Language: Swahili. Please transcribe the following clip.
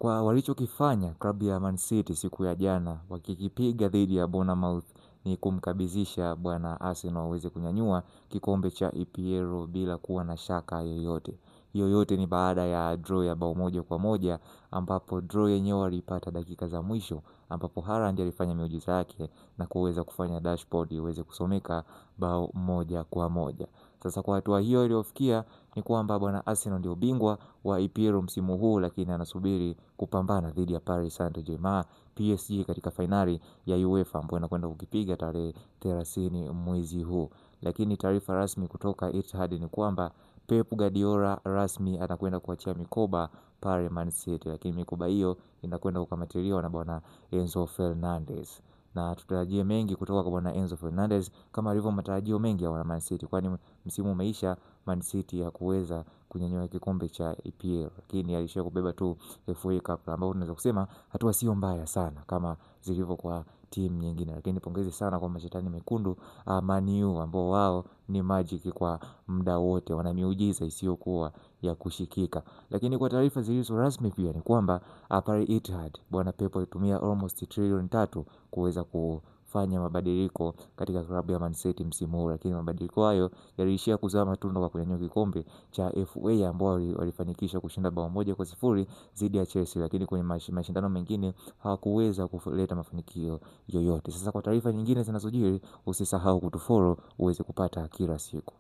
Kwa walichokifanya klabu ya Man City siku ya jana wakikipiga dhidi ya Bournemouth ni kumkabizisha bwana Arsenal waweze kunyanyua kikombe cha EPL bila kuwa na shaka yoyote. Hiyo yote ni baada ya draw ya bao moja kwa moja, ambapo draw yenyewe walipata dakika za mwisho, ambapo Haaland alifanya miujiza yake na kuweza kufanya dashboard iweze kusomeka bao moja kwa moja. Sasa kwa hatua hiyo iliyofikia ni kwamba bwana Arsenal ndio bingwa wa EPL msimu huu, lakini anasubiri kupambana dhidi ya Paris Saint-Germain PSG katika fainali ya UEFA ambayo inakwenda kukipiga tarehe 30 mwezi huu. Lakini taarifa rasmi kutoka Etihad ni kwamba Pep Guardiola rasmi anakwenda kuachia mikoba pale Man City, lakini mikoba hiyo inakwenda kukamatiliwa na bwana Enzo Fernandez, na tutarajie mengi kutoka kwa bwana Enzo Fernandez kama alivyo matarajio mengi ya wana Man City, kwani msimu umeisha Man City ya kuweza kunyanyua kikombe cha EPL, lakini alishia kubeba tu FA Cup, ambao tunaweza kusema hatua sio mbaya sana kama zilivyo kwa timu nyingine. Lakini pongezi sana kwa mashetani mekundu Man U, ambao wao ni magic kwa muda wote, wana miujiza isiyokuwa ya kushikika. Lakini kwa taarifa zilizo rasmi pia ni kwamba pale Etihad bwana Pep alitumia almost trilioni 3 kuweza kufanya mabadiliko katika klabu ya Man City msimu huu, lakini mabadiliko hayo yaliishia kuzaa matunda kwa kunyanyua kikombe cha FA ambao walifanikisha kushinda bao moja kwa sifuri dhidi ya Chelsea, lakini kwenye mashindano mengine hawakuweza kuleta mafanikio yoyote. Sasa kwa taarifa nyingine zinazojiri, usisahau kutufollow uweze kupata kila siku.